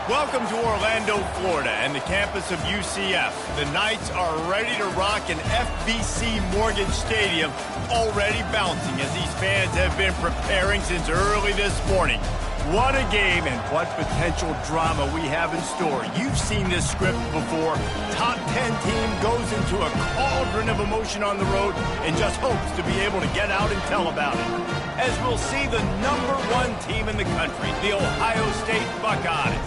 Welcome to Orlando, Florida, and the campus of UCF. The Knights are ready to rock an FBC Mortgage Stadium, already bouncing as these fans have been preparing since early this morning. What a game and what potential drama we have in store. You've seen this script before. Top 10 team goes into a cauldron of emotion on the road and just hopes to be able to get out and tell about it. As we'll see the #1 team in the country, the Ohio State Buckeyes,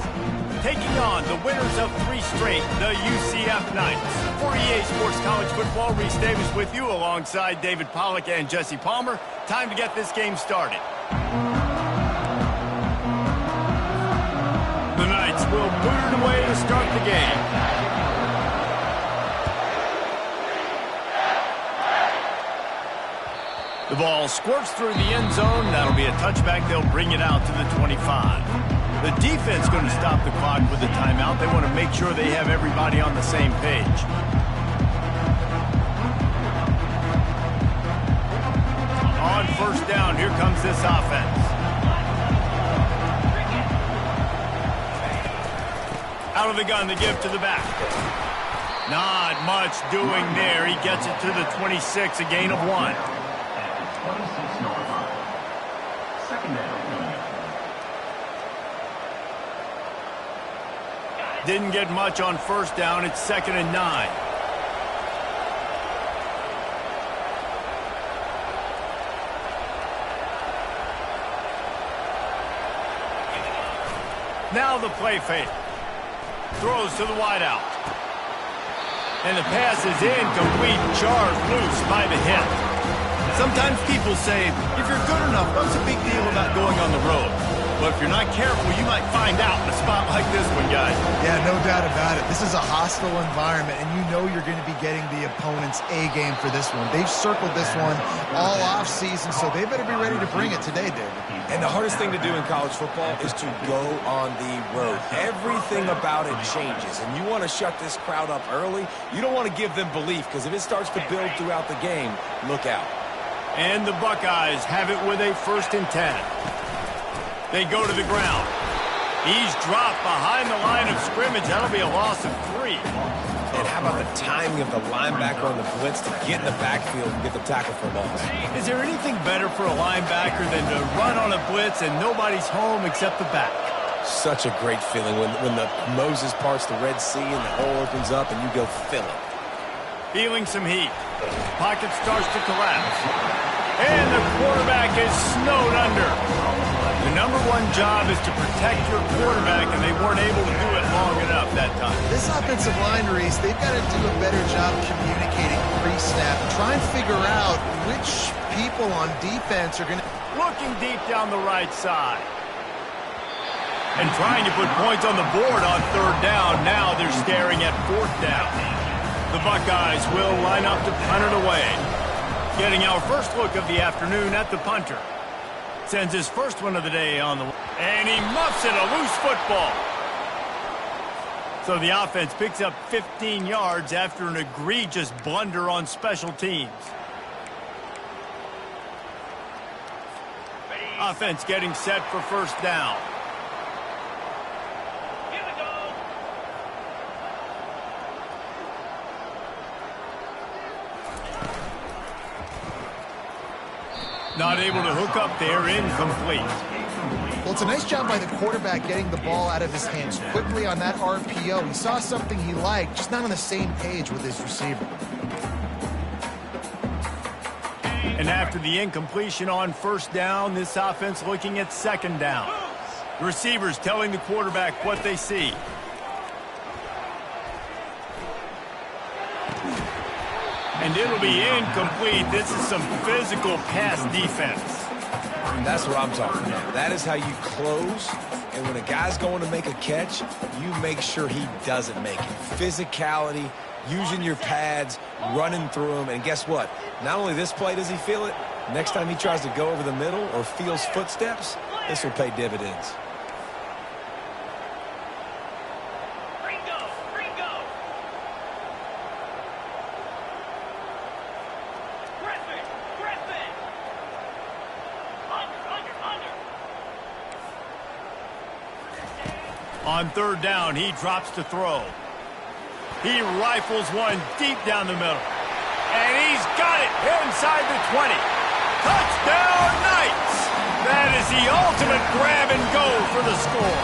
taking on the winners of 3 straight, the UCF Knights. For EA Sports College Football, Reese Davis with you alongside David Pollack and Jesse Palmer. Time to get this game started. The Knights will put it away to start the game. The ball squirts through the end zone. That'll be a touchback. They'll bring it out to the 25. The defense going to stop the clock with the timeout. They want to make sure they have everybody on the same page. On first down, here comes this offense. Out of the gun, the give to the back. Not much doing there. He gets it to the 26, a gain of 1. 26 yard. Second down. Didn't get much on first down. It's 2nd and 9. Now the play fake. Throws to the wideout. And the pass is incomplete. Charged loose by the hit. Sometimes people say, if you're good enough, what's the big deal about going on the road? But if you're not careful, you might find out in a spot like this one, guys. Yeah, no doubt about it. This is a hostile environment, and you know you're going to be getting the opponent's A game for this one. They've circled this one all off season, so they better be ready to bring it today, David. And the hardest thing to do in college football is to go on the road. Everything about it changes, and you want to shut this crowd up early. You don't want to give them belief, because if it starts to build throughout the game, look out. And the Buckeyes have it with a 1st and 10. They go to the ground. He's dropped behind the line of scrimmage. That'll be a loss of 3. And how about the timing of the linebacker on the blitz to get in the backfield and get the tackle for a loss? Is there anything better for a linebacker than to run on a blitz and nobody's home except the back? Such a great feeling when the Moses parts the Red Sea and the hole opens up and you go fill it. Feeling some heat. Pocket starts to collapse. And the quarterback is snowed under. The #1 job is to protect your quarterback, and they weren't able to do it long enough that time. This offensive line, Reese, they've got to do a better job communicating pre-snap and try and figure out which people on defense are going to... Looking deep down the right side. And trying to put points on the board on 3rd down. Now they're staring at 4th down. The Buckeyes will line up to punt it away. Getting our first look of the afternoon at the punter. Sends his first one of the day on the... And he muffs it, a loose football. So the offense picks up 15 yards after an egregious blunder on special teams. Offense getting set for 1st down. Not able to hook up there, incomplete. Well, it's a nice job by the quarterback getting the ball out of his hands quickly on that RPO. He saw something he liked, just not on the same page with his receiver. And after the incompletion on 1st down, this offense looking at 2nd down. The receivers telling the quarterback what they see. And it'll be incomplete. This is some physical pass defense. And that's what I'm talking about. That is how you close. And when a guy's going to make a catch, you make sure he doesn't make it. Physicality, using your pads, running through them. And guess what? Not only this play does he feel it, next time he tries to go over the middle or feels footsteps, this will pay dividends. On third down, he drops to throw. He rifles one deep down the middle. And he's got it inside the 20. Touchdown, Knights! That is the ultimate grab and go for the score.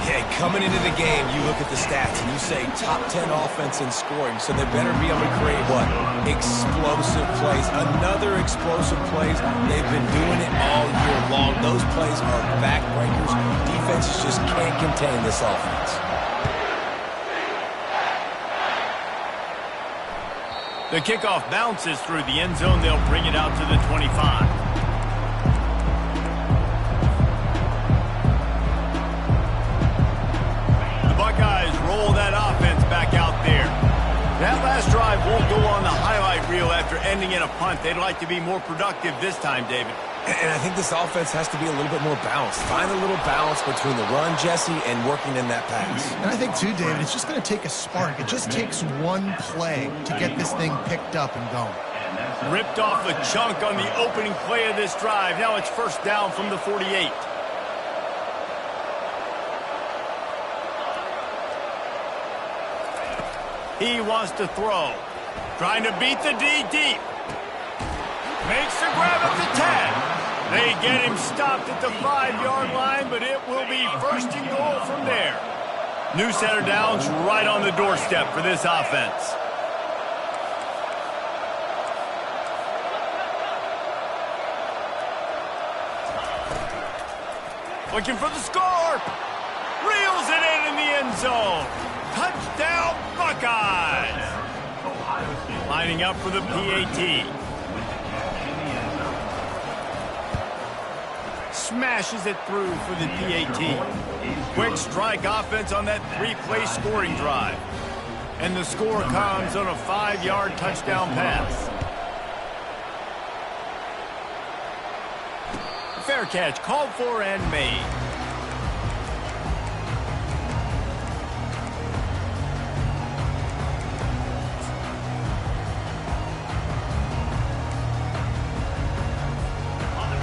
Yeah, coming into the game, you look at the stats and you say top 10 offense in scoring, so they better be able to create what? Explosive plays. Another explosive plays. They've been doing it all year long. Those plays are backbreakers. Defenses just can't contain this offense. The kickoff bounces through the end zone. They'll bring it out to the 25. Buckeyes roll that offense back out there. That last drive won't go on the highlight reel after ending in a punt. They'd like to be more productive this time, David. And I think this offense has to be a little bit more balanced. Find a little balance between the run, Jesse, and working in that pass. And I think, too, David, it's just going to take a spark. It just takes one play to get this thing picked up and going. Ripped off a chunk on the opening play of this drive. Now it's first down from the 48. He wants to throw. Trying to beat the D deep. Makes the grab at the 10. They get him stopped at the 5-yard line, but it will be first and goal from there. New set of downs right on the doorstep for this offense. Looking for the score. Reels it in the end zone. Touchdown, Buckeyes! Lining up for the PAT. Smashes it through for the PAT. Quick strike offense on that 3-play scoring drive. And the score comes on a 5-yard touchdown pass. Fair catch called for and made.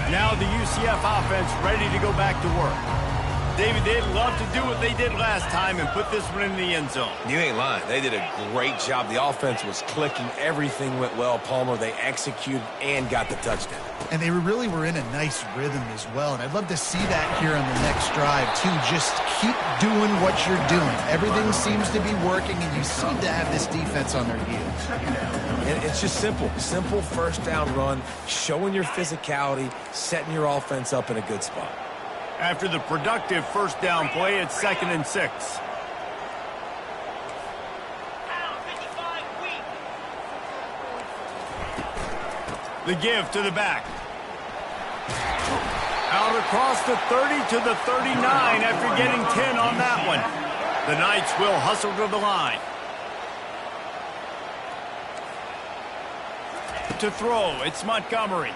Now the UCF offense ready to go back to work. David, they'd love to do what they did last time and put this one in the end zone. You ain't lying. They did a great job. The offense was clicking. Everything went well. Palmer, they executed and got the touchdown. And they really were in a nice rhythm as well. And I'd love to see that here on the next drive, too. Just keep doing what you're doing. Everything seems to be working, and you seem to have this defense on their heels. And it's just simple. Simple first down run, showing your physicality, setting your offense up in a good spot. After the productive first down play, it's 2nd and 6. The give to the back. Out across the 30 to the 39 after getting 10 on that one. The Knights will hustle to the line. To throw, it's Montgomery.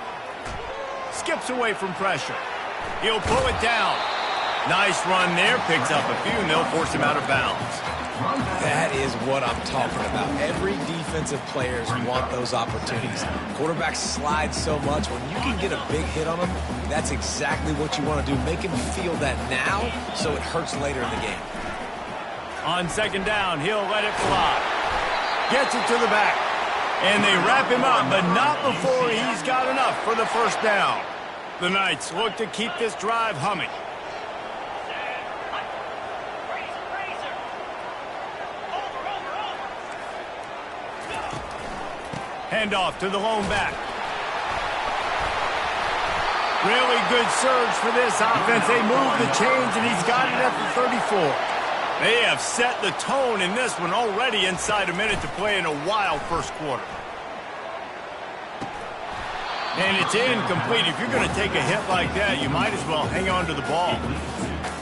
Skips away from pressure. He'll pull it down. Nice run there. Picks up a few, and they'll force him out of bounds. That is what I'm talking about. Every defensive players want those opportunities. Quarterbacks slide so much. When you can get a big hit on them, that's exactly what you want to do. Make him feel that now so it hurts later in the game. On 2nd down, he'll let it fly. Gets it to the back. And they wrap him up, but not before he's got enough for the first down. The Knights look to keep this drive humming. Handoff to the lone back. Really good surge for this offense. They move the chains, and he's got it at the 34. They have set the tone in this one already inside a minute to play in a wild first quarter. And it's incomplete. If you're going to take a hit like that, you might as well hang on to the ball.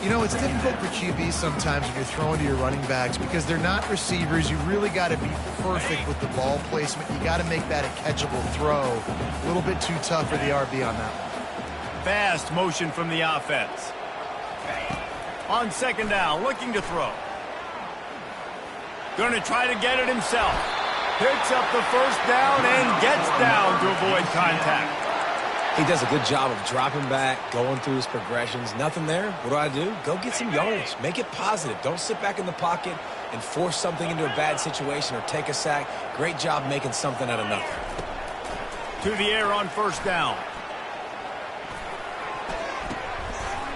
You know, it's difficult for QBs sometimes when you're throwing to your running backs because they're not receivers. You really got to be perfect with the ball placement. You got to make that a catchable throw. A little bit too tough for the RB on that one. Fast motion from the offense. On 2nd down, looking to throw. Going to try to get it himself. Picks up the first down and gets down to avoid contact. He does a good job of dropping back, going through his progressions. Nothing there. What do? Go get some yardage. Make it positive. Don't sit back in the pocket and force something into a bad situation or take a sack. Great job making something out of nothing. To the air on first down.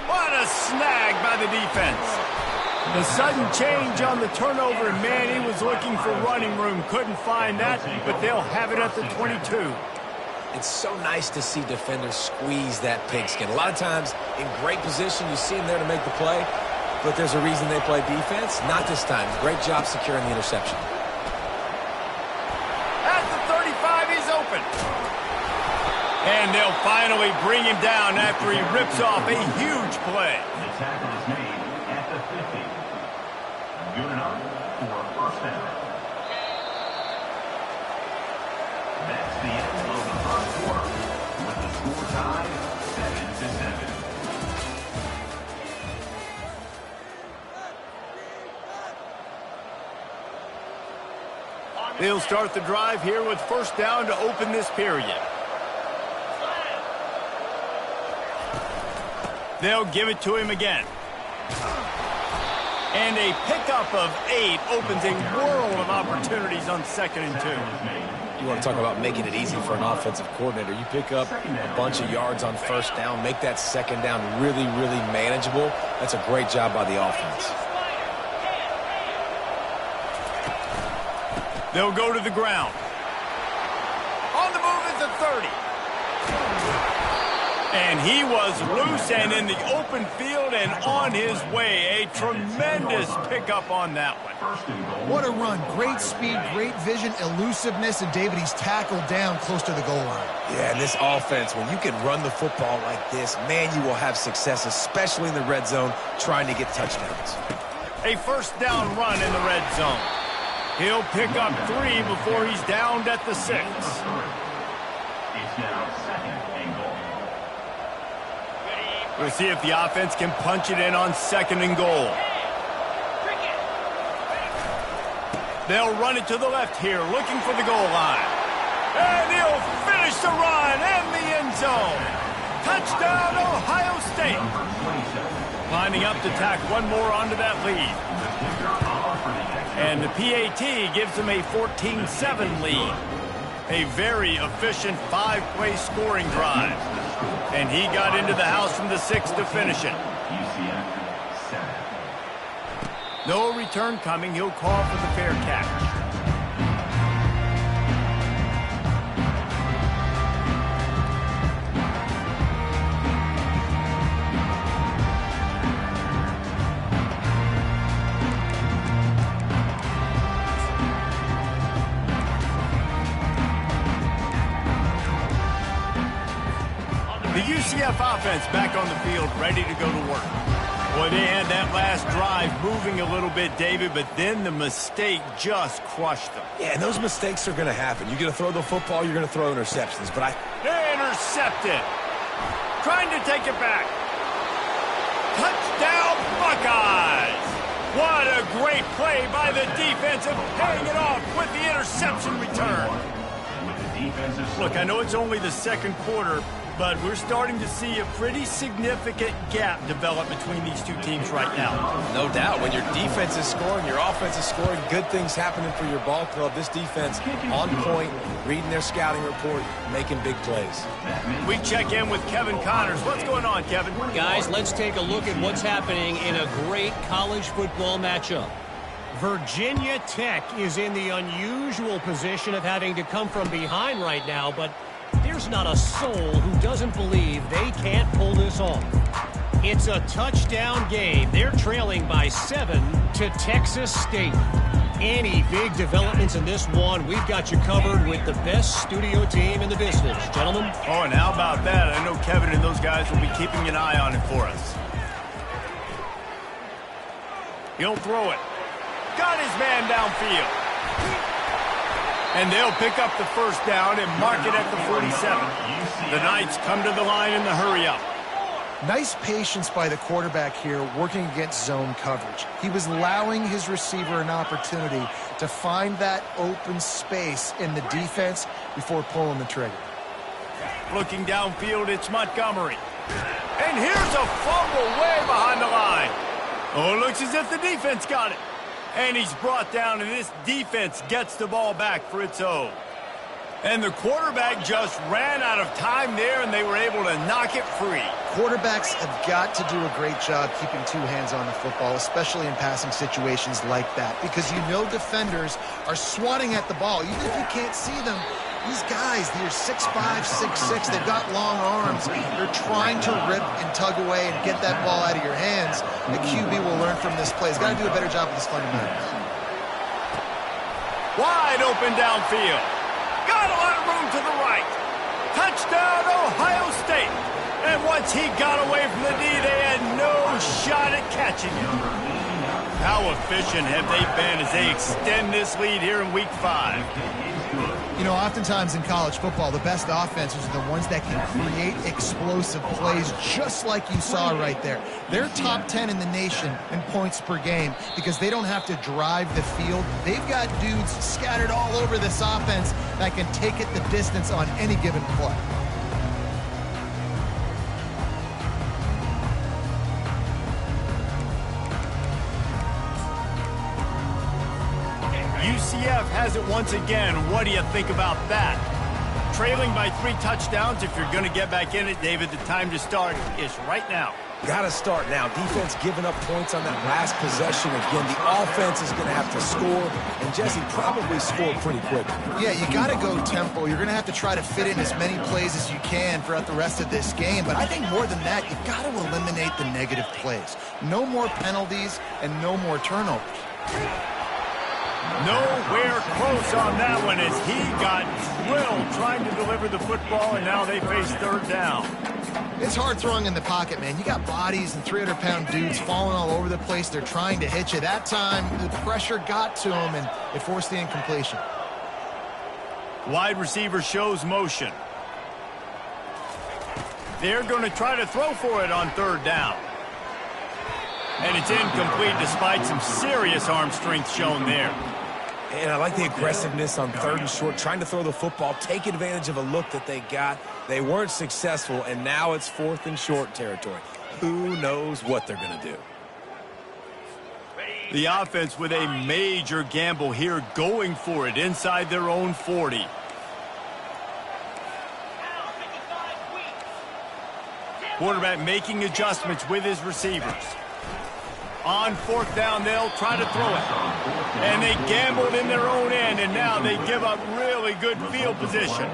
What a snag by the defense. The sudden change on the turnover, and man, he was looking for running room. Couldn't find that, but they'll have it at the 22. It's so nice to see defenders squeeze that pigskin. A lot of times in great position, you see them there to make the play, but there's a reason they play defense. Not this time. Great job securing the interception. At the 35, he's open. And they'll finally bring him down after he rips off a huge play. The tackle is made at the 50. Good enough for a first down. That's the end of the first quarter, with the score tied 7-7. They'll start the drive here with first down to open this period. They'll give it to him again. And a pickup of 8 opens a world of opportunities on 2nd and 2. You want to talk about making it easy for an offensive coordinator. You pick up a bunch of yards on first down, make that second down really, really manageable. That's a great job by the offense. They'll go to the ground. On the move is the 30. And he was loose and in the open field and on his way. A tremendous pickup on that one. What a run. Great speed, great vision, elusiveness, and David, he's tackled down close to the goal line. Yeah, and this offense, when you can run the football like this, man, you will have success, especially in the red zone, trying to get touchdowns. A first down run in the red zone. He'll pick up 3 before he's downed at the 6. It's now 2nd and goal. We'll see if the offense can punch it in on 2nd and goal. They'll run it to the left here, looking for the goal line. And he'll finish the run and the end zone. Touchdown, Ohio State. Lining up to tack one more onto that lead. And the PAT gives them a 14-7 lead. A very efficient 5-play scoring drive. And he got into the house from the 6 to finish it. No return coming. He'll call for the fair catch. The UCF offense back on the field, ready to go to work. Boy, they had that last drive moving a little bit, David, but then the mistake just crushed them. Yeah, and those mistakes are going to happen. You're going to throw the football, you're going to throw interceptions, but Intercepted. Trying to take it back. Touchdown, Buckeyes. What a great play by the defense of paying it off with the interception return. Look, I know it's only the second quarter, but we're starting to see a pretty significant gap develop between these two teams right now. No doubt. When your defense is scoring, your offense is scoring, good things happening for your ball club. This defense on point, reading their scouting report, making big plays. We check in with Kevin Connors. What's going on, Kevin? Guys, let's take a look at what's happening in a great college football matchup. Virginia Tech is in the unusual position of having to come from behind right now, but there's not a soul who doesn't believe they can't pull this off. It's a touchdown game. They're trailing by 7 to Texas State. Any big developments in this one, we've got you covered with the best studio team in the business. Gentlemen? Oh, and how about that? I know Kevin and those guys will be keeping an eye on it for us. He'll throw it. Got his man downfield. And they'll pick up the first down and mark it at the 47. The Knights come to the line in the hurry-up. Nice patience by the quarterback here working against zone coverage. He was allowing his receiver an opportunity to find that open space in the defense before pulling the trigger. Looking downfield, it's Montgomery. And here's a fumble way behind the line. Oh, it looks as if the defense got it. And he's brought down, and this defense gets the ball back for its own. And the quarterback just ran out of time there, and they were able to knock it free. Quarterbacks have got to do a great job keeping two hands on the football, especially in passing situations like that, because you know defenders are swatting at the ball. Even if you can't see them, these guys, they're 6'5", 6'6", they've got long arms. They're trying to rip and tug away and get that ball out of your hands. The QB will learn from this play. He's got to do a better job with his fundamentals. Wide open downfield. Got a lot of room to the right. Touchdown, Ohio State. And once he got away from the D, they had no shot at catching him. How efficient have they been as they extend this lead here in Week 5? You know, oftentimes in college football, the best offenses are the ones that can create explosive plays, just like you saw right there. They're top 10 in the nation in points per game because they don't have to drive the field. They've got dudes scattered all over this offense that can take it the distance on any given play. UCF has it once again. What do you think about that? Trailing by 3 touchdowns. If you're going to get back in it, David, the time to start is right now. Got to start now. Defense giving up points on that last possession. Again, the offense is going to have to score, and Jesse probably scored pretty quick. Yeah, you got to go tempo. You're going to have to try to fit in as many plays as you can throughout the rest of this game. But I think more than that, you've got to eliminate the negative plays. No more penalties and no more turnovers. Nowhere close on that one as he got drilled trying to deliver the football, and now they face 3rd down. It's hard throwing in the pocket, man. You got bodies and 300-pound dudes falling all over the place. They're trying to hit you. That time, the pressure got to him, and it forced the incompletion. Wide receiver shows motion. They're going to try to throw for it on 3rd down. And it's incomplete despite some serious arm strength shown there. And I like the aggressiveness on 3rd and short, trying to throw the football, take advantage of a look that they got. They weren't successful, and now it's 4th and short territory. Who knows what they're going to do? The offense with a major gamble here, going for it inside their own 40. Quarterback making adjustments with his receivers. On 4th down, they'll try to throw it. And they gambled in their own end, and now they give up really good field position.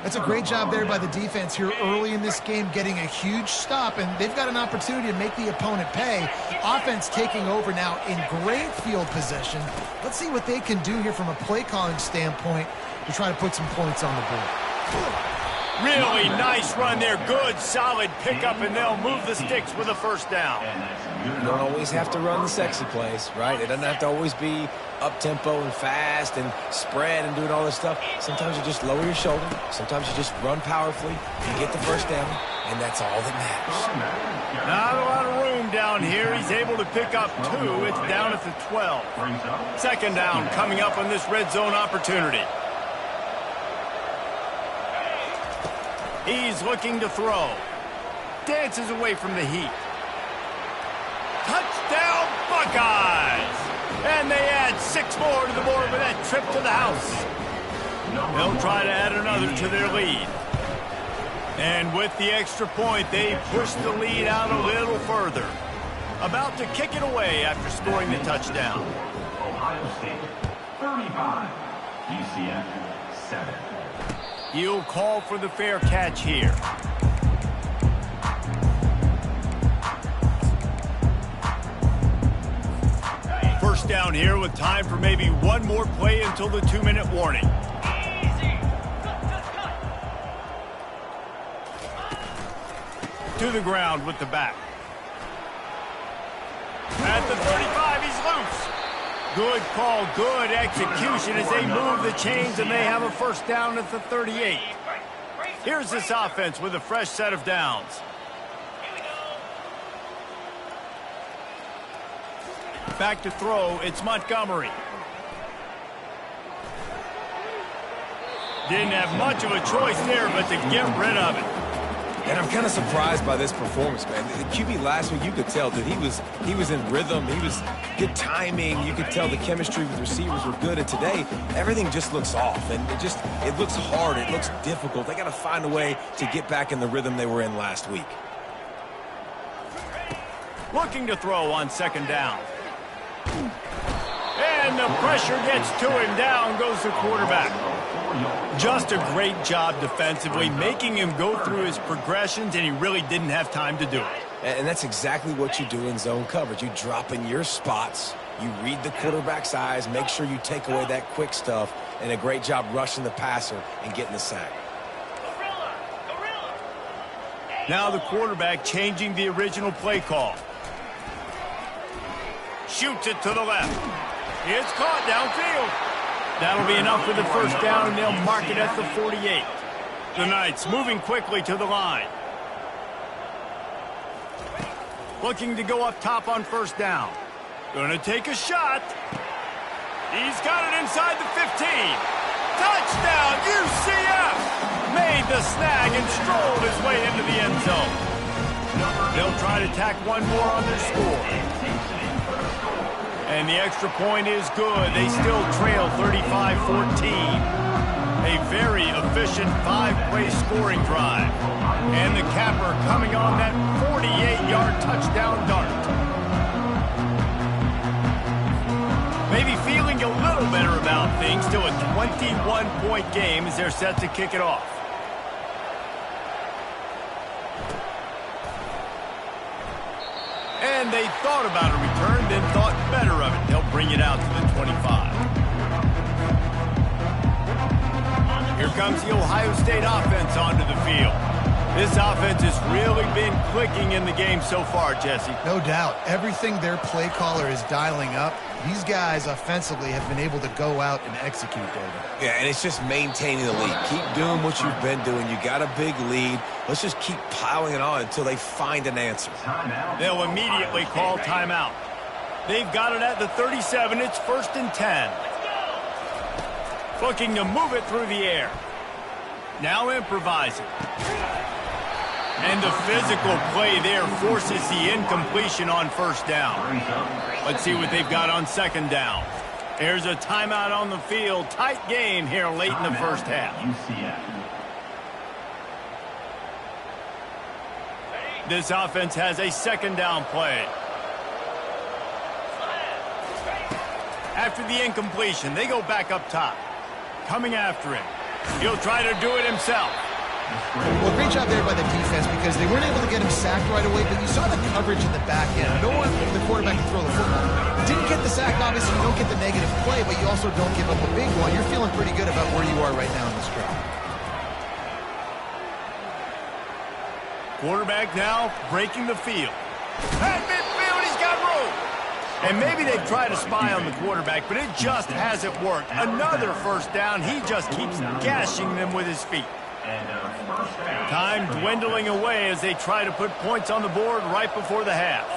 That's a great job there by the defense here early in this game, getting a huge stop, and they've got an opportunity to make the opponent pay. Offense taking over now in great field position. Let's see what they can do here from a play-calling standpoint to try to put some points on the board. Really nice run there. Good, solid pickup, and they'll move the sticks with a 1st down. You don't always have to run the sexy plays, right? It doesn't have to always be up-tempo and fast and spread and doing all this stuff. Sometimes you just lower your shoulder. Sometimes you just run powerfully. You get the 1st down, and that's all that matters. Not a lot of room down here. He's able to pick up 2. It's down at the 12. 2nd down coming up on this red zone opportunity. He's looking to throw. Dances away from the heat. Touchdown, Buckeyes! And they add 6 more to the board with that trip to the house. They'll try to add another to their lead. And with the extra point, they push the lead out a little further. About to kick it away after scoring the touchdown. Ohio State 35, UCF 7. He'll call for the fair catch here. First down here with time for maybe one more play until the 2-minute warning. To the ground with the back. At the 35, he's loose. Good call, good execution as they move the chains, and they have a 1st down at the 38. Here's this offense with a fresh set of downs. Back to throw, it's Montgomery. Didn't have much of a choice there but to get rid of it. And I'm kind of surprised by this performance, man. The QB last week, you could tell, dude, he was in rhythm. He was good timing. You could tell the chemistry with receivers were good. And today, everything just looks off. And it looks hard. It looks difficult. They got to find a way to get back in the rhythm they were in last week. Looking to throw on second down. And the pressure gets to him. Down goes the quarterback. Just a great job defensively, making him go through his progressions, and he really didn't have time to do it. And that's exactly what you do in zone coverage. You drop in your spots, you read the quarterback's eyes, make sure you take away that quick stuff, and a great job rushing the passer and getting the sack. Now the quarterback changing the original play call. Shoots it to the left. It's caught downfield. That'll be enough for the first down, and they'll mark it at the 48. The Knights moving quickly to the line. Looking to go up top on first down. Going to take a shot. He's got it inside the 15. Touchdown, UCF! Made the snag and strolled his way into the end zone. They'll try to tack one more on their score. And the extra point is good. They still trail 35-14. A very efficient 5-play scoring drive. And the capper coming on that 48-yard touchdown dart. Maybe feeling a little better about things. Still a 21-point game as they're set to kick it off. And they thought about a return, then thought better of it. They'll bring it out to the 25. Here comes the Ohio State offense onto the field. This offense has really been clicking in the game so far, Jesse. No doubt. Everything their play caller is dialing up, these guys offensively have been able to go out and execute, David. Yeah, and it's just maintaining the lead. Keep doing what you've been doing. You got a big lead. Let's just keep piling it on until they find an answer. They'll immediately call timeout. They've got it at the 37. It's 1st and 10. Looking to move it through the air. Now improvising. And the physical play there forces the incompletion on first down. Let's see what they've got on second down. There's a timeout on the field. Tight game here late in the first half. This offense has a second down play. After the incompletion, they go back up top. Coming after him. He'll try to do it himself. Well, great job there by the defense because they weren't able to get him sacked right away, but you saw the coverage in the back end. No one for the quarterback to throw the football. Didn't get the sack, obviously you don't get the negative play, but you also don't give up a big one. You're feeling pretty good about where you are right now in this drive. Quarterback now breaking the field. At midfield, he's got room. And maybe they've tried to spy on the quarterback, but it just hasn't worked. Another first down. He just keeps gashing them with his feet. Time dwindling away as they try to put points on the board right before the half.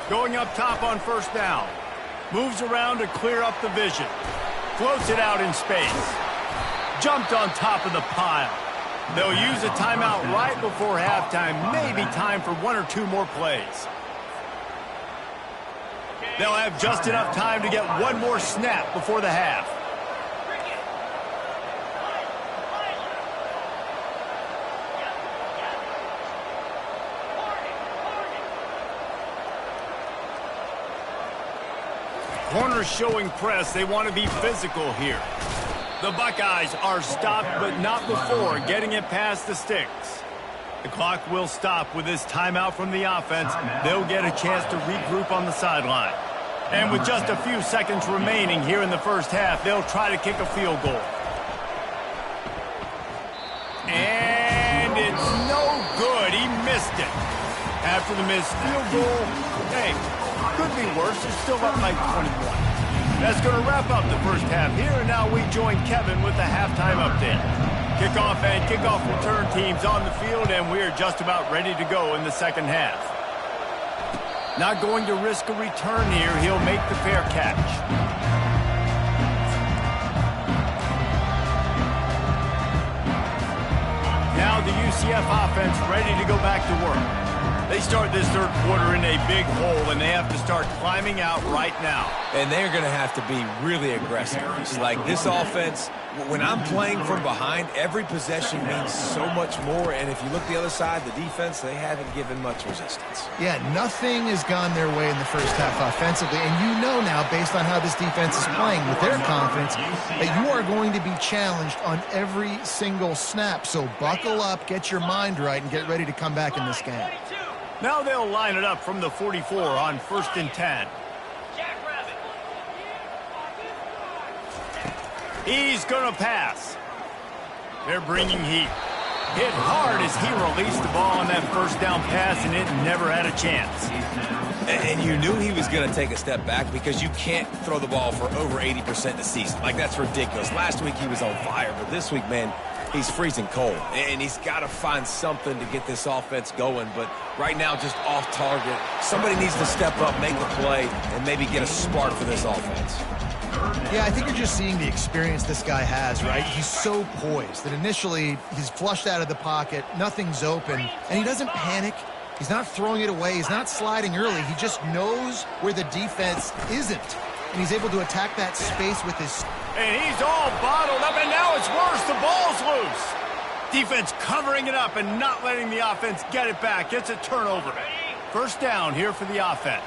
Going up top on first down. Moves around to clear up the vision. Floats it out in space. Jumped on top of the pile. They'll use a timeout right before halftime. Maybe time for one or two more plays. They'll have just enough time to get one more snap before the half. Corners showing press. They want to be physical here. The Buckeyes are stopped, but not before getting it past the sticks. The clock will stop with this timeout from the offense. They'll get a chance to regroup on the sideline. And with just a few seconds remaining here in the first half, they'll try to kick a field goal. And it's no good. He missed it. After the missed field goal, hey, could be worse. They're still up by 21. That's going to wrap up the first half here, and now we join Kevin with the halftime update. Kickoff and kickoff return teams on the field, and we're just about ready to go in the second half. Not going to risk a return here. He'll make the fair catch. UCF offense ready to go back to work. They start this third quarter in a big hole, and they have to start climbing out right now. And they're going to have to be really aggressive. It's like this offense, when I'm playing from behind, every possession means so much more. And if you look the other side, the defense, they haven't given much resistance. Yeah, nothing has gone their way in the first half offensively. And you know now, based on how this defense is playing with their confidence, that you are going to be challenged on every single snap. So buckle up, get your mind right, and get ready to come back in this game. Now they'll line it up from the 44 on 1st and 10. He's going to pass. They're bringing heat. Hit hard as he released the ball on that first down pass, and it never had a chance. And you knew he was going to take a step back because you can't throw the ball for over 80% this season. Like, that's ridiculous. Last week he was on fire, but this week, man, he's freezing cold. And he's got to find something to get this offense going. But right now, just off target. Somebody needs to step up, make a play, and maybe get a spark for this offense. Yeah, I think you're just seeing the experience this guy has, right? He's so poised that initially he's flushed out of the pocket, nothing's open, and he doesn't panic. He's not throwing it away. He's not sliding early. He just knows where the defense isn't, and he's able to attack that space with his... And he's all bottled up, and now it's worse. The ball's loose. Defense covering it up and not letting the offense get it back. It's a turnover. First down here for the offense.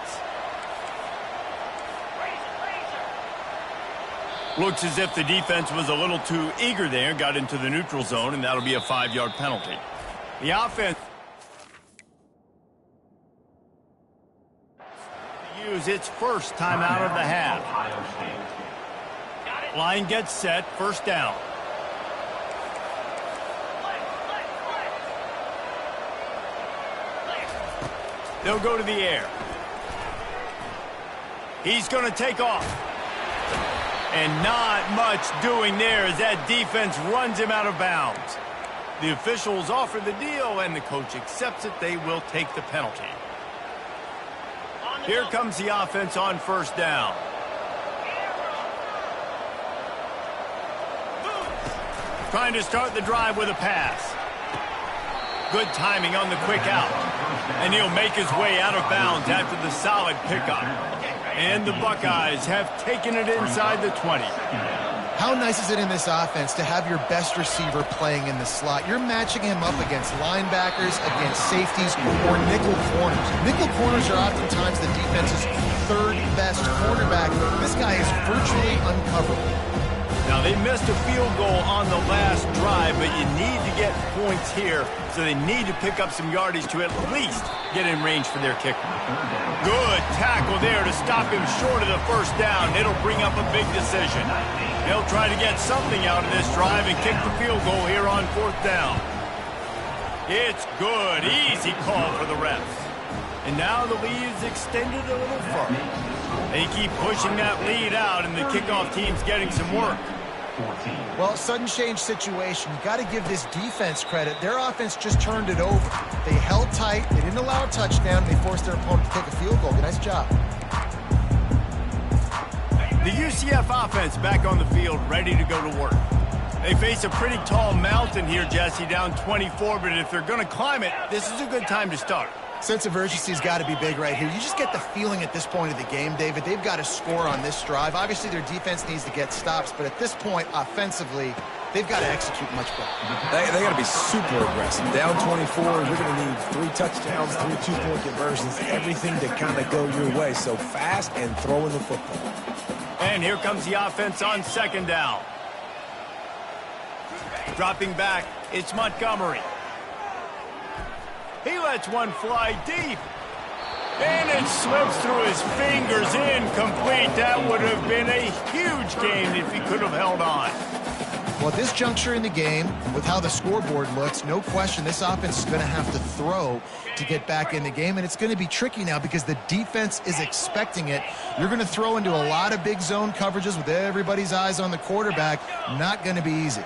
Looks as if the defense was a little too eager there, got into the neutral zone, and that'll be a 5-yard penalty. The offense use its first timeout of the half. Line gets set, first down. They'll go to the air. He's going to take off. And not much doing there as that defense runs him out of bounds. The officials offer the deal, and the coach accepts it. They will take the penalty. Here comes the offense on first down. Trying to start the drive with a pass. Good timing on the quick out. And he'll make his way out of bounds after the solid pickup. And the Buckeyes have taken it inside the 20. How nice is it in this offense to have your best receiver playing in the slot? You're matching him up against linebackers, against safeties, or nickel corners. Nickel corners are oftentimes the defense's third best cornerback. This guy is virtually uncoverable. Now, they missed a field goal on the last drive, but you need to get points here, so they need to pick up some yardage to at least get in range for their kicker. Good tackle there to stop him short of the first down. It'll bring up a big decision. They'll try to get something out of this drive and kick the field goal here on fourth down. It's good. Easy call for the refs. And now the lead is extended a little further. They keep pushing that lead out, and the kickoff team's getting some work. Well, sudden change situation. You got to give this defense credit. Their offense just turned it over. They held tight. They didn't allow a touchdown. They forced their opponent to take a field goal. Nice job. The UCF offense back on the field, ready to go to work. They face a pretty tall mountain here, Jesse, down 24, but if they're going to climb it, this is a good time to start. Sense of urgency's got to be big right here. You just get the feeling at this point of the game, David, they've got to score on this drive. Obviously, their defense needs to get stops, but at this point, offensively, they've got to execute much better. They got to be super aggressive. Down 24, you're going to need 3 touchdowns, 3 two-point conversions, everything to kind of go your way. So fast and throwing the football. And here comes the offense on second down. Dropping back, it's Montgomery. He lets one fly deep. And it slips through his fingers, incomplete. That would have been a huge gain if he could have held on. Well, at this juncture in the game, with how the scoreboard looks, no question this offense is going to have to throw to get back in the game, and it's going to be tricky now because the defense is expecting it. You're going to throw into a lot of big zone coverages with everybody's eyes on the quarterback. Not going to be easy.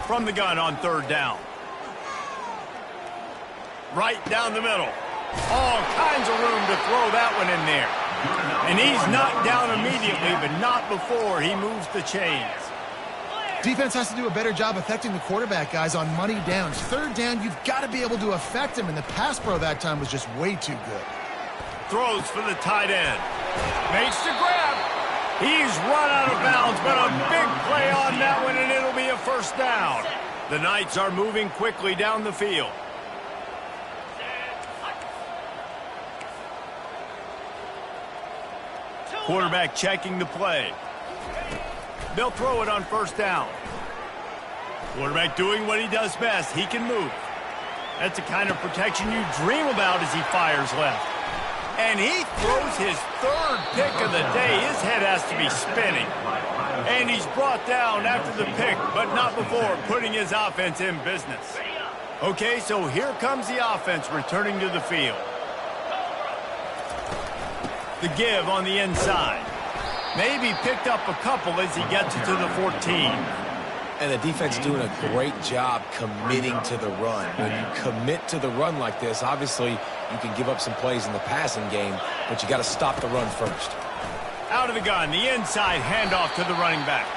From the gun on third down. Right down the middle. All kinds of room to throw that one in there. And he's knocked down immediately, but not before he moves the chains. Defense has to do a better job affecting the quarterback, guys, on money downs. Third down, you've got to be able to affect him, and the pass pro that time was just way too good. Throws for the tight end. Makes the grab. He's run out of bounds, but a big play on that one, and it'll be a first down. The Knights are moving quickly down the field. Quarterback checking the play. They'll throw it on first down. Quarterback doing what he does best. He can move. That's the kind of protection you dream about as he fires left. And he throws his third pick of the day. His head has to be spinning. And he's brought down after the pick, but not before putting his offense in business. Okay, so here comes the offense returning to the field. The give on the inside. Maybe picked up a couple as he gets it to the 14. And the defense doing a great job committing to the run. When you commit to the run like this, obviously you can give up some plays in the passing game, but you got to stop the run first. Out of the gun, the inside handoff to the running back.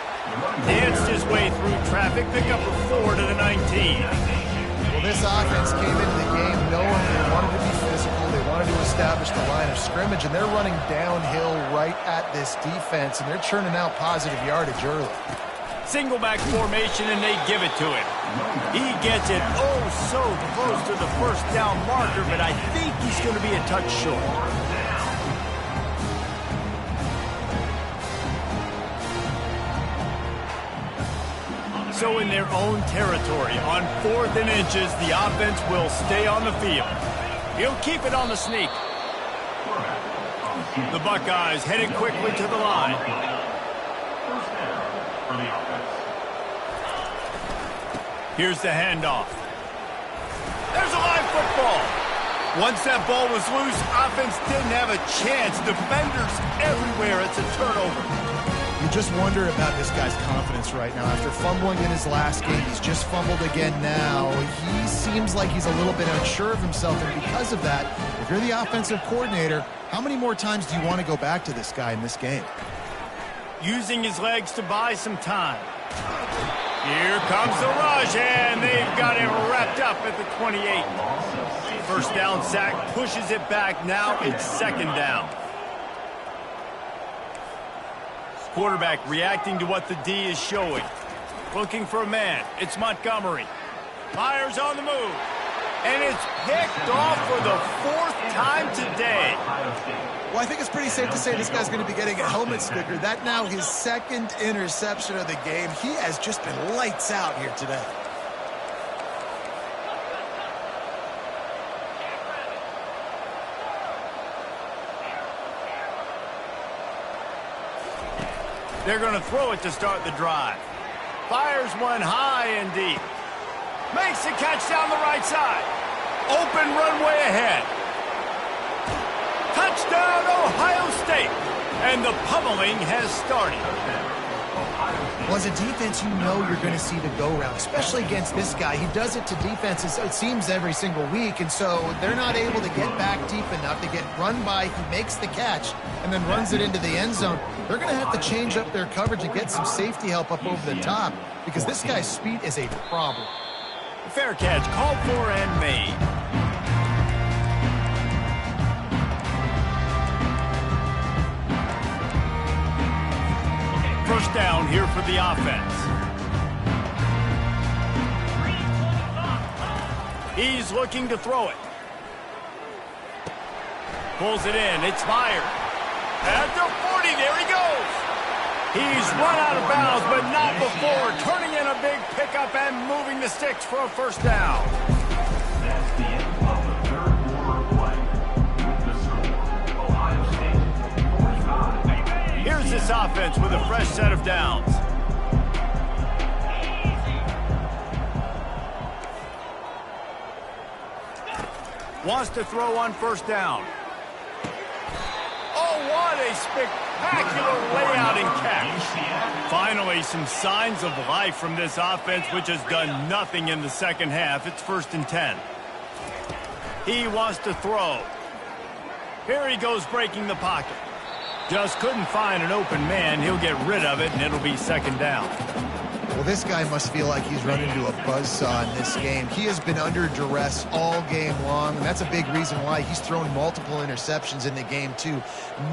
Danced his way through traffic, pick up a 4 to the 19. Well, this offense came into the game knowing they wanted to be physical, they wanted to establish the line of scrimmage, and they're running downhill right at this defense, and they're churning out positive yardage early. Single back formation, and they give it to him. He gets it oh so close to the first down marker, but I think he's going to be a touch short. So in their own territory, on 4th and inches, the offense will stay on the field. He'll keep it on the sneak. The Buckeyes headed quickly to the line. Here's the handoff. There's a live football. Once that ball was loose, offense didn't have a chance. Defenders everywhere. It's a turnover. You just wonder about this guy's confidence right now. After fumbling in his last game, he's just fumbled again now. He seems like he's a little bit unsure of himself, and because of that, if you're the offensive coordinator, how many more times do you want to go back to this guy in this game? Using his legs to buy some time. Here comes the rush, and they've got him wrapped up at the 28. First down sack pushes it back. Now it's second down. Quarterback reacting to what the D is showing. Looking for a man. It's Montgomery. Fires on the move. And it's picked off for the 4th time today. Well, I think it's pretty safe to say this guy's going to be getting a helmet sticker. That now his 2nd interception of the game. He has just been lights out here today. They're going to throw it to start the drive. Fires one high and deep. Makes the catch down the right side. Open runway ahead. Touchdown, Ohio State. And the pummeling has started. Well, as a defense, you know you're going to see the go-round, especially against this guy. He does it to defenses, it seems, every single week, and so they're not able to get back deep enough to get run by. He makes the catch and then runs it into the end zone. They're going to have to change up their coverage and get some safety help up over the top because this guy's speed is a problem. Fair catch called for and made. First down here for the offense. He's looking to throw it. Pulls it in. It's fired. At the 40, there he goes. He's run out of bounds, but not before turning in a big pickup and moving the sticks for a first down. That's the end of the 3rd quarter play. With the score, Ohio State 45. Here's this offense with a fresh set of downs. Wants to throw on first down. Oh, what a spectacular layout and catch. Finally, some signs of life from this offense, which has done nothing in the second half. It's 1st and 10. He wants to throw. Here he goes breaking the pocket. Just couldn't find an open man. He'll get rid of it, and it'll be second down. Well, this guy must feel like he's run into a buzzsaw in this game. He has been under duress all game long, and that's a big reason why he's thrown multiple interceptions in the game, too.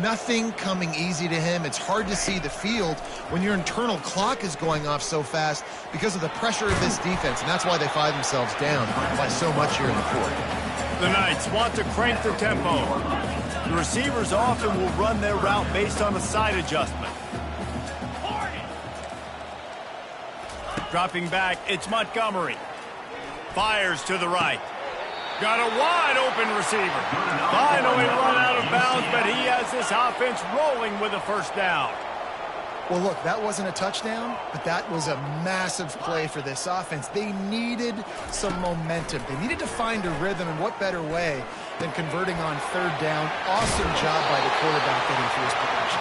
Nothing coming easy to him. It's hard to see the field when your internal clock is going off so fast because of the pressure of this defense, and that's why they find themselves down by so much here in the fourth. The Knights want to crank the tempo. The receivers often will run their route based on a side adjustment. Dropping back, it's Montgomery. Fires to the right. Got a wide-open receiver. Finally run out of bounds, but he has this offense rolling with a first down. Well, look, that wasn't a touchdown, but that was a massive play for this offense. They needed some momentum. They needed to find a rhythm, and what better way than converting on third down. Awesome job by the quarterback getting through his protection.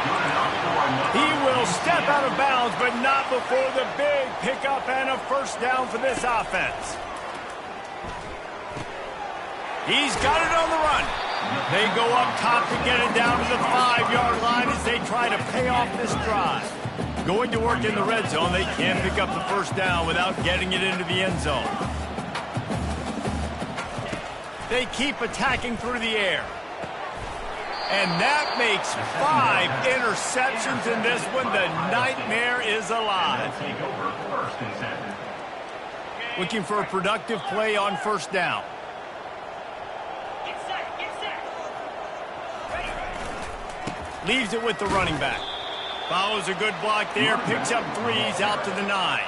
He will step out of bounds, but not before the big pickup and a first down for this offense. He's got it on the run. They go up top to get it down to the 5-yard line as they try to pay off this drive. Going to work in the red zone, they can't pick up the first down without getting it into the end zone. They keep attacking through the air. And that makes 5 interceptions in this one. The nightmare is alive. Looking for a productive play on first down. Leaves it with the running back. Follows a good block there. Picks up 3s out to the 9.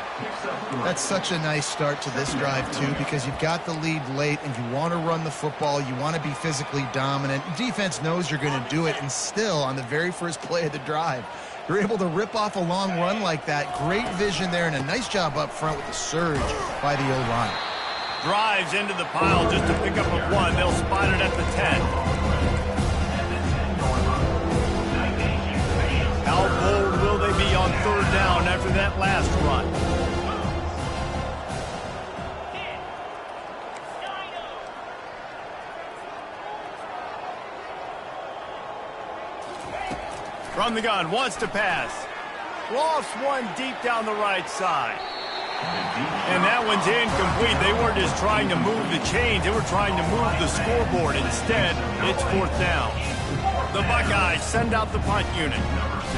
That's such a nice start to this drive, too, because you've got the lead late and you want to run the football. You want to be physically dominant. Defense knows you're going to do it, and still, on the very first play of the drive, you're able to rip off a long run like that. Great vision there, and a nice job up front with the surge by the O-line. Drives into the pile just to pick up a 1. They'll spot it at the 10. How bold will they be on third down after that last run? From the gun, wants to pass. Lofts one deep down the right side. And that one's incomplete. They weren't just trying to move the chains. They were trying to move the scoreboard. Instead, it's fourth down. The Buckeyes send out the punt unit.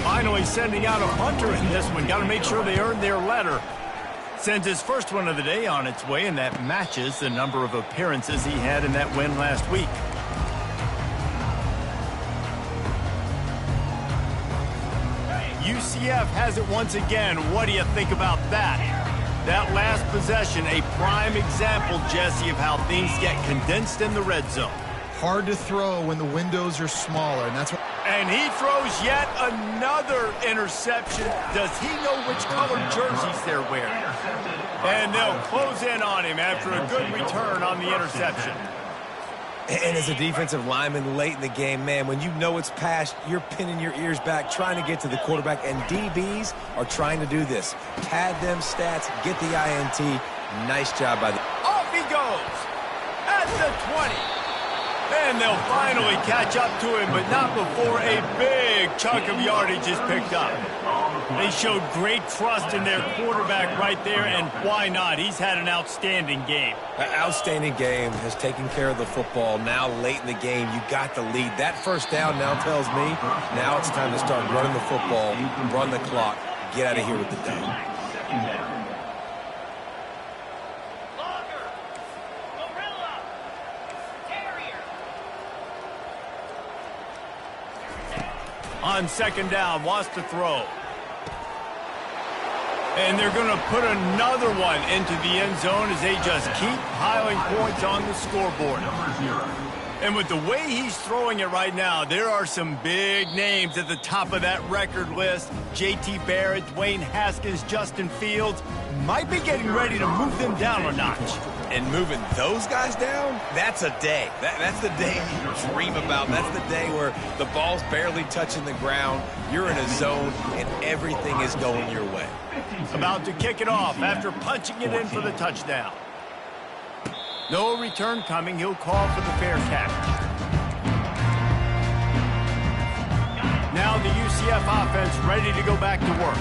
Finally sending out a punter in this one. Got to make sure they earn their letter. Sends his first one of the day on its way, and that matches the number of appearances he had in that win last week. UCF has it once again. What do you think about that? That last possession, a prime example, Jesse, of how things get condensed in the red zone. Hard to throw when the windows are smaller, and that's what... And he throws yet another interception. Does he know which colored jerseys they're wearing? And they'll close in on him after a good return on the interception. And as a defensive lineman late in the game, man, when you know it's past, you're pinning your ears back, trying to get to the quarterback, and DBs are trying to do this. Pad them stats, get the INT. Nice job by the... Off he goes at the 20. And they'll finally catch up to him, but not before a big chunk of yardage is picked up. They showed great trust in their quarterback right there, and why not? He's had an outstanding game. An outstanding game, has taken care of the football. Now late in the game, you got the lead. That first down now tells me now it's time to start running the football, run the clock, get out of here with the dub. On second down, wants to throw. And they're going to put another one into the end zone as they just keep piling points on the scoreboard. And with the way he's throwing it right now, there are some big names at the top of that record list. J.T. Barrett, Dwayne Haskins, Justin Fields might be getting ready to move them down a notch. And moving those guys down, that's a day. That's the day you dream about. That's the day where the ball's barely touching the ground, you're in a zone, and everything is going your way. About to kick it off after punching it in for the touchdown. No return coming. He'll call for the fair catch. Now the UCF offense ready to go back to work.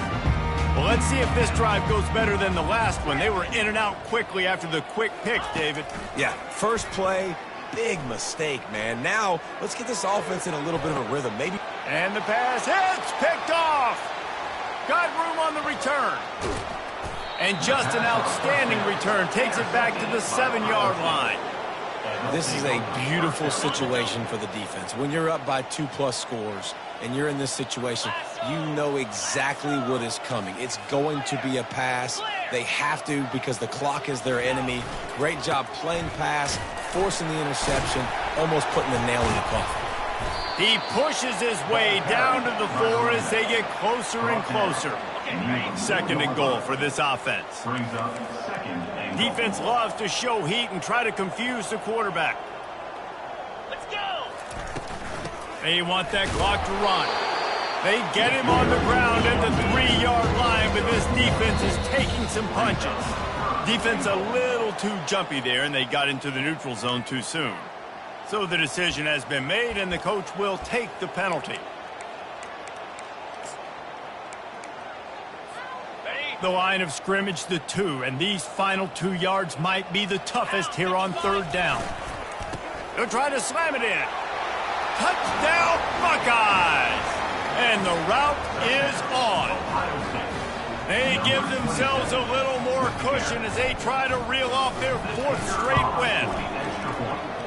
Well, let's see if this drive goes better than the last one. They were in and out quickly after the quick pick, David. Yeah, first play, big mistake, man. Now, let's get this offense in a little bit of a rhythm. Maybe. And the pass hits, picked off. Got room on the return. And just an outstanding return. Takes it back to the 7-yard line. This is a beautiful situation for the defense. When you're up by 2+ scores and you're in this situation, you know exactly what is coming. It's going to be a pass. They have to because the clock is their enemy. Great job playing pass, forcing the interception, almost putting the nail in the coffin. He pushes his way down to the 4 as they get closer and closer. 2nd and goal for this offense. Brings up 2nd and goal. Defense loves to show heat and try to confuse the quarterback. Let's go! They want that clock to run. They get him on the ground at the 3-yard line, but this defense is taking some punches. Defense a little too jumpy there, and they got into the neutral zone too soon. So the decision has been made, and the coach will take the penalty. The line of scrimmage, the 2, and these final 2 yards might be the toughest here on 3rd down. They'll try to slam it in. Touchdown, Buckeyes! And the route is on. They give themselves a little more cushion as they try to reel off their 4th straight win.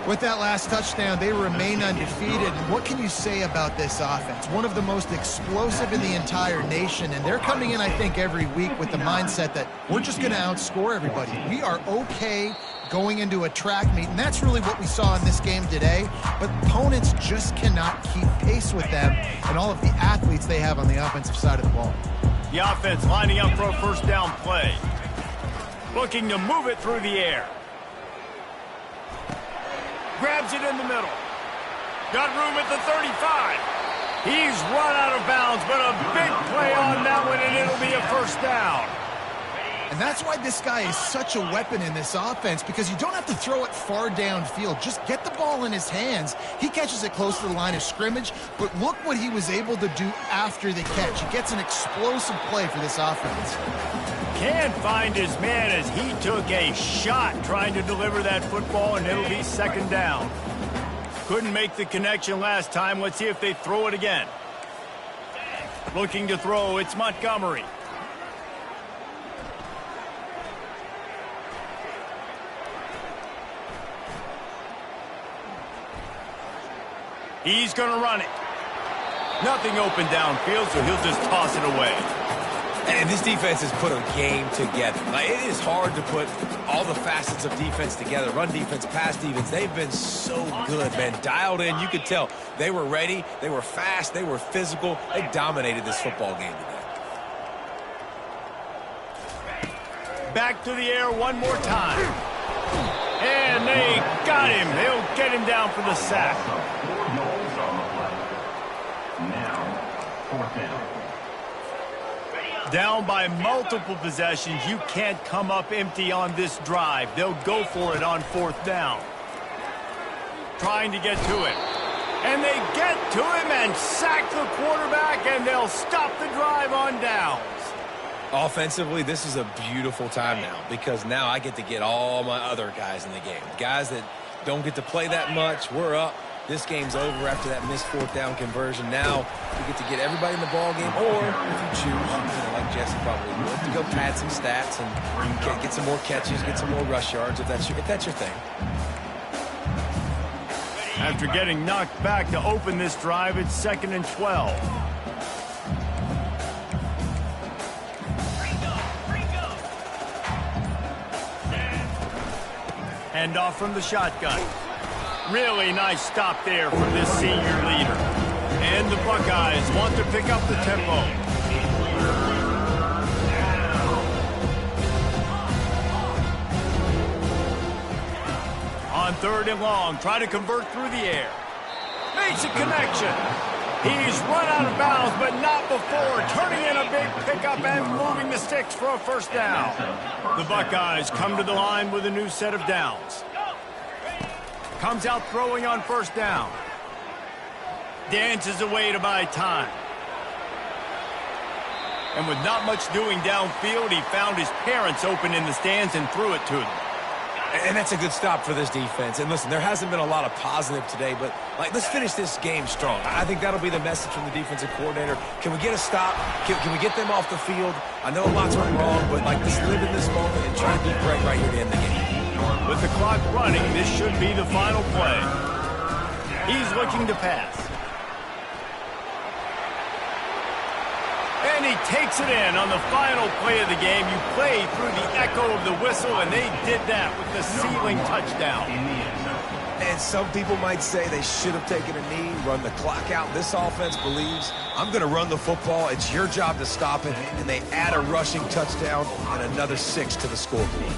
With that last touchdown, they remain undefeated. And what can you say about this offense? One of the most explosive in the entire nation. And they're coming in, I think, every week with the mindset that we're just going to outscore everybody. We are okay going into a track meet. And that's really what we saw in this game today. But opponents just cannot keep pace with them and all of the athletes they have on the offensive side of the ball. The offense lining up for a 1st down play. Looking to move it through the air. Grabs it in the middle. Got room at the 35. He's run out of bounds, but a big play on that one, and it'll be a 1st down. And that's why this guy is such a weapon in this offense, because you don't have to throw it far downfield. Just get the ball in his hands. He catches it close to the line of scrimmage, but look what he was able to do after the catch. He gets an explosive play for this offense. Can't find his man as he took a shot trying to deliver that football, and it'll be 2nd down. Couldn't make the connection last time. Let's see if they throw it again. Looking to throw, it's Montgomery. He's going to run it. Nothing open downfield, so he'll just toss it away. And this defense has put a game together. Like, it is hard to put all the facets of defense together. Run defense, pass defense. They've been so good, man. Dialed in. You could tell they were ready. They were fast. They were physical. They dominated this football game today. Back to the air one more time. And they got him. They'll get him down for the sack. 4 yards on the play. Now, 4th down. Down by multiple possessions, you can't come up empty on this drive. They'll go for it on 4th down. Trying to get to it. And they get to him and sack the quarterback, and they'll stop the drive on downs. Offensively, this is a beautiful time now because now I get to get all my other guys in the game. Guys that don't get to play that much, we're up. This game's over after that missed 4th down conversion. Now we get to get everybody in the ball game, or if you choose, like Jesse probably would, to go pad some stats and get some more catches, get some more rush yards if that's your thing. After getting knocked back to open this drive, it's 2nd and 12. Hand off from the shotgun. Really nice stop there from this senior leader. And the Buckeyes want to pick up the tempo. On 3rd and long, try to convert through the air. Makes a connection. He's run out of bounds, but not before turning in a big pickup and moving the sticks for a 1st down. The Buckeyes come to the line with a new set of downs. Comes out throwing on 1st down. Dances away to buy time. And with not much doing downfield, he found his parents open in the stands and threw it to them. And that's a good stop for this defense. And listen, there hasn't been a lot of positive today, but let's finish this game strong. I think that'll be the message from the defensive coordinator. Can we get a stop? Can we get them off the field? I know lots went wrong, but just live in this moment and try to be great right here to end the game. With the clock running, this should be the final play. He's looking to pass. And he takes it in on the final play of the game. You play through the echo of the whistle, and they did that with the ceiling touchdown. And some people might say they should have taken a knee, run the clock out. This offense believes, I'm going to run the football. It's your job to stop it. And they add a rushing touchdown and another 6 to the scoreboard.